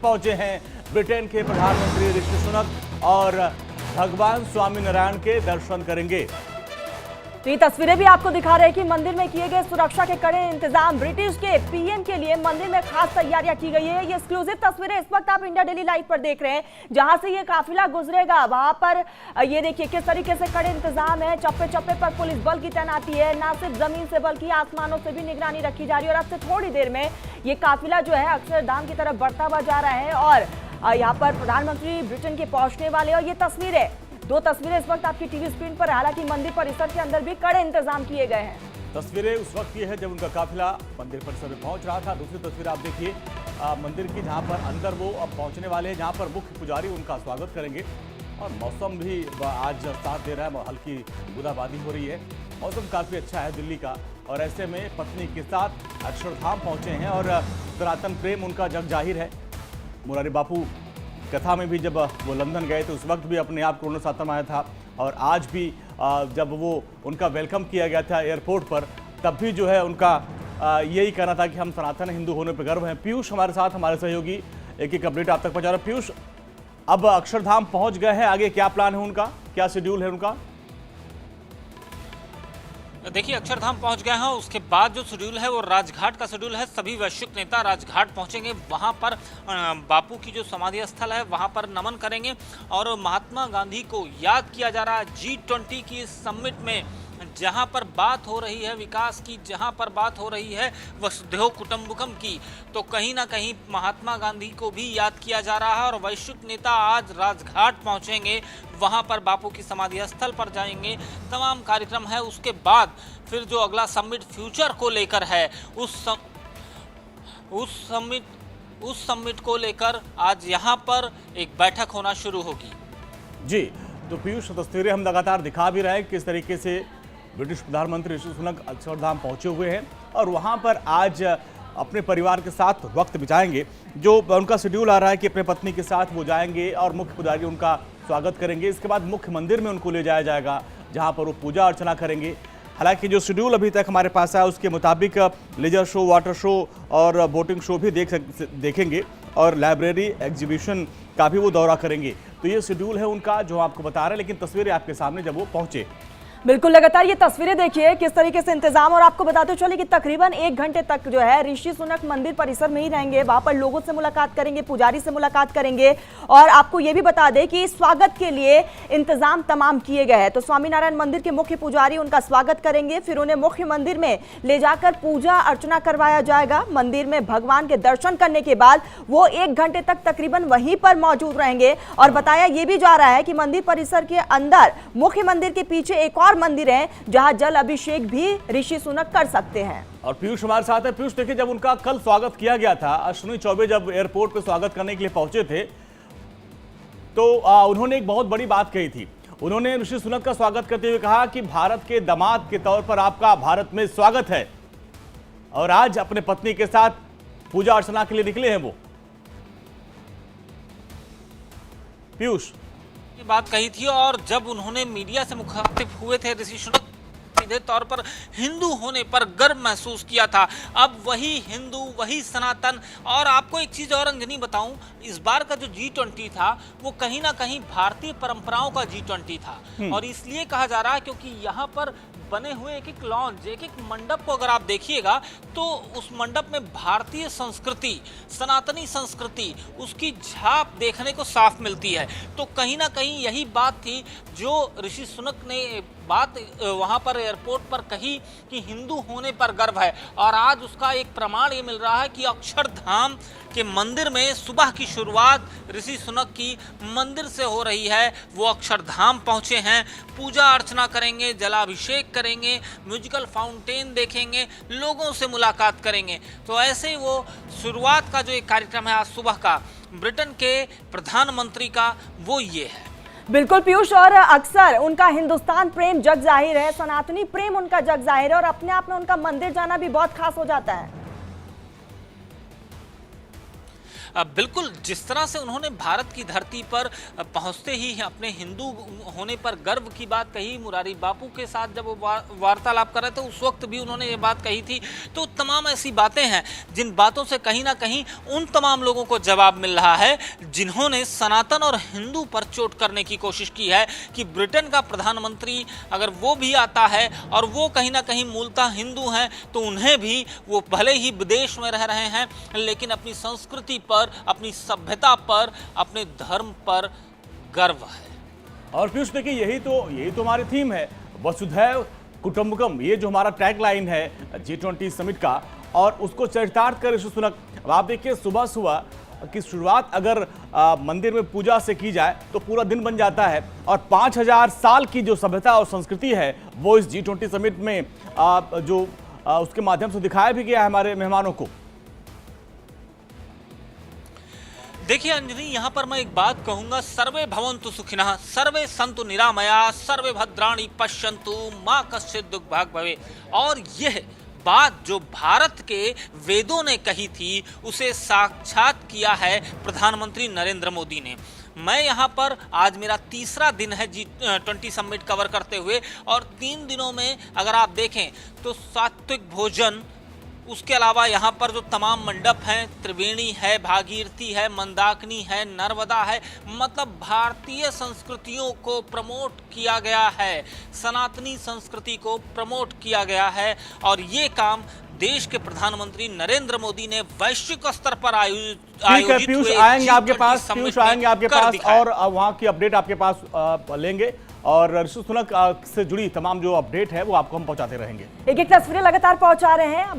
पहुंचे हैं ब्रिटेन के प्रधानमंत्री ऋषि सुनक और भगवान स्वामीनारायण के दर्शन करेंगे। तो ये तस्वीरें भी आपको दिखा रहे हैं कि मंदिर में किए गए सुरक्षा के कड़े इंतजाम। ब्रिटिश के पीएम के लिए मंदिर में खास तैयारियां की गई है। ये एक्सक्लूसिव तस्वीरें इस वक्त आप इंडिया डेली लाइव पर देख रहे हैं, जहां से ये काफिला गुजरेगा वहां पर ये देखिए किस तरीके से कड़े इंतजाम है। चप्पे चप्पे पर पुलिस बल की तैनाती है, न सिर्फ जमीन से बल्कि आसमानों से भी निगरानी रखी जा रही है। और अब से थोड़ी देर में ये काफिला जो है अक्षरधाम की तरफ बढ़ता हुआ जा रहा है और यहाँ पर प्रधानमंत्री ब्रिटेन के पहुंचने वाले। और ये तस्वीरें, दो तस्वीरें इस वक्त आपकी टीवी स्क्रीन पर, हालांकि मंदिर परिसर के अंदर भी कड़े इंतजाम किए गए हैं। तस्वीरें उस वक्त की है जब उनका काफिला मंदिर परिसर में पहुंच रहा था। दूसरी तस्वीर आप देखिए मंदिर की, जहां पर अंदर वो अब पहुंचने वाले हैं, जहां पर मुख्य पुजारी उनका स्वागत करेंगे। और मौसम भी आज साथ दे रहा है, हल्की बूंदाबांदी हो रही है, मौसम काफ़ी अच्छा है दिल्ली का। और ऐसे में पत्नी के साथ अक्षरधाम पहुंचे हैं और सनातन प्रेम उनका जग जाहिर है। मुरारी बापू कथा में भी जब वो लंदन गए थे उस वक्त भी अपने आप कोरोना सातम आया था, और आज भी जब वो उनका वेलकम किया गया था एयरपोर्ट पर, तब भी जो है उनका यही कहना था कि हम सनातन हिंदू होने पर गर्व हैं। पीयूष हमारे साथ, हमारे सहयोगी एक अपडेट आप तक पहुंचा रहे हैं। पीयूष, अब अक्षरधाम पहुंच गए हैं, आगे क्या प्लान है उनका, क्या शेड्यूल है उनका? देखिए, अक्षरधाम पहुंच गए हैं, उसके बाद जो शेड्यूल है वो राजघाट का शेड्यूल है। सभी वैश्विक नेता राजघाट पहुंचेंगे, वहां पर बापू की जो समाधि स्थल है वहां पर नमन करेंगे। और महात्मा गांधी को याद किया जा रहा है G20 की इस समिट में, जहां पर बात हो रही है विकास की, जहां पर बात हो रही है वसुधैव कुटुंबकम की, तो कहीं ना कहीं महात्मा गांधी को भी याद किया जा रहा है। और वैश्विक नेता आज राजघाट पहुंचेंगे, वहां पर बापू की समाधि स्थल पर जाएंगे, तमाम कार्यक्रम है। उसके बाद फिर जो अगला समिट फ्यूचर को लेकर है, उस समिट को लेकर आज यहां पर एक बैठक होना शुरू होगी। जी, तो पीयूष, तस्वीरें हम लगातार दिखा भी रहे हैं किस तरीके से ब्रिटिश प्रधानमंत्री ऋषि सुनक अक्षरधाम पहुंचे हुए हैं और वहां पर आज अपने परिवार के साथ वक्त बिताएंगे। जो उनका शेड्यूल आ रहा है कि अपने पत्नी के साथ वो जाएंगे और मुख्य पुजारी उनका स्वागत करेंगे। इसके बाद मुख्य मंदिर में उनको ले जाया जाएगा, जहां पर वो पूजा अर्चना करेंगे। हालांकि जो शेड्यूल अभी तक हमारे पास है उसके मुताबिक लेजर शो, वाटर शो और बोटिंग शो भी देखेंगे और लाइब्रेरी एग्जीबिशन का भी वो दौरा करेंगे। तो ये शेड्यूल है उनका जो आपको बता रहे हैं, लेकिन तस्वीरें आपके सामने जब वो पहुंचे। बिल्कुल, लगातार ये तस्वीरें देखिए किस तरीके से इंतजाम। और आपको बताते चलिए कि तकरीबन 1 घंटे तक जो है ऋषि सुनक मंदिर परिसर में ही रहेंगे, वहां पर लोगों से मुलाकात करेंगे, पुजारी से मुलाकात करेंगे। और आपको ये भी बता दें कि स्वागत के लिए इंतजाम तमाम किए गए हैं। तो स्वामीनारायण मंदिर के मुख्य पुजारी उनका स्वागत करेंगे, फिर उन्हें मुख्य मंदिर में ले जाकर पूजा अर्चना करवाया जाएगा। मंदिर में भगवान के दर्शन करने के बाद वो 1 घंटे तक तकरीबन वहीं पर मौजूद रहेंगे। और बताया ये भी जा रहा है कि मंदिर परिसर के अंदर मुख्य मंदिर के पीछे एक और मंदिर है जहां जल अभिषेक भी ऋषि सुनक कर सकते हैं। और पीयूष हमारे साथ है। पीयूष, देखिए, जब उनका कल स्वागत किया गया था, अश्विनी चौबे जब एयरपोर्ट पे स्वागत करने के लिए पहुंचे थे, तो उन्होंने एक बहुत बड़ी बात कही थी। उन्होंने ऋषि सुनक का स्वागत करते हुए कहा कि भारत के दामाद के तौर पर आपका भारत में स्वागत है। और आज अपने पत्नी के साथ पूजा अर्चना के लिए निकले हैं वो। पीयूष, बात कही थी, और जब उन्होंने मीडिया से मुखातिब हुए थे ऋषि सुनक, सीधे तौर पर हिंदू होने पर गर्व महसूस किया था। अब वही हिंदू, वही सनातन। और आपको एक चीज और अंजनी बताऊं, इस बार का जो G20 था वो कहीं ना कहीं भारतीय परंपराओं का G20 था। और इसलिए कहा जा रहा है क्योंकि यहाँ पर बने हुए एक एक लॉन्च, एक एक मंडप को अगर आप देखिएगा तो उस मंडप में भारतीय संस्कृति, सनातनी संस्कृति, उसकी झांक देखने को साफ मिलती है। तो कहीं ना कहीं यही बात थी जो ऋषि सुनक ने बात वहां पर एयरपोर्ट पर कही कि हिंदू होने पर गर्व है। और आज उसका एक प्रमाण ये मिल रहा है कि अक्षरधाम के मंदिर में सुबह की शुरुआत ऋषि सुनक की मंदिर से हो रही है। वो अक्षरधाम पहुंचे हैं, पूजा अर्चना करेंगे, जलाभिषेक करेंगे, म्यूजिकल फाउंटेन देखेंगे, लोगों से मुलाकात करेंगे। तो ऐसे ही वो शुरुआत का जो एक कार्यक्रम है आज सुबह का ब्रिटेन के प्रधानमंत्री का, वो ये है। बिल्कुल पीयूष, और अक्सर उनका हिंदुस्तान प्रेम जग जाहिर है, सनातनी प्रेम उनका जग जाहिर है, और अपने आप में उनका मंदिर जाना भी बहुत खास हो जाता है। बिल्कुल जिस तरह से उन्होंने भारत की धरती पर पहुंचते ही अपने हिंदू होने पर गर्व की बात कही, मुरारी बापू के साथ जब वो वार्तालाप कर रहे थे उस वक्त भी उन्होंने ये बात कही थी। तो तमाम ऐसी बातें हैं जिन बातों से कहीं ना कहीं उन तमाम लोगों को जवाब मिल रहा है जिन्होंने सनातन और हिंदू पर चोट करने की कोशिश की है कि ब्रिटेन का प्रधानमंत्री अगर वो भी आता है और वो कहीं ना कहीं मूलतः हिंदू हैं तो उन्हें भी, वो भले ही विदेश में रह रहे हैं लेकिन अपनी संस्कृति पर, अपनी सभ्यता पर, अपने धर्म पर गर्व है। और पीयूष देखिए यही तो हमारी थीम है, वसुधैव कुटुंबकम, ये जो हमारा टैग लाइन है G20 समिट का, और उसको चरितार्थ कर ऋषि सुनक। अब आप देखिए सुबह सुबह की शुरुआत अगर मंदिर में पूजा से की जाए तो पूरा दिन बन जाता है, और 5000 साल की जो सभ्यता और संस्कृति है वो इस G20 समिट में उसके माध्यम से दिखाया भी गया है हमारे मेहमानों को। देखिए अंजलि, यहाँ पर मैं एक बात कहूंगा, सर्वे भवन्तु सुखिनः, सर्वे सन्तु निरामया, सर्वे भद्राणि पश्यन्तु, माँ कश्चित् दुर्भाग् भवेत्। और यह बात जो भारत के वेदों ने कही थी उसे साक्षात किया है प्रधानमंत्री नरेंद्र मोदी ने। मैं यहाँ पर, आज मेरा तीसरा दिन है G20 समिट कवर करते हुए, और 3 दिनों में अगर आप देखें तो सात्विक भोजन, उसके अलावा यहाँ पर जो तमाम मंडप हैं, त्रिवेणी है, भागीरथी है, मंदाकिनी है, नर्मदा है, मतलब भारतीय संस्कृतियों को प्रमोट किया गया है, सनातनी संस्कृति को प्रमोट किया गया है। और ये काम देश के प्रधानमंत्री नरेंद्र मोदी ने वैश्विक स्तर पर आयोजित पीयूष हुए आएंगे आपके पास दिखाया। और वहाँ की अपडेट आपके पास लेंगे, और ऋषि सुनक से जुड़ी तमाम जो अपडेट है वो आपको हम पहुंचाते रहेंगे। एक तस्वीरें लगातार पहुंचा रहे हैं।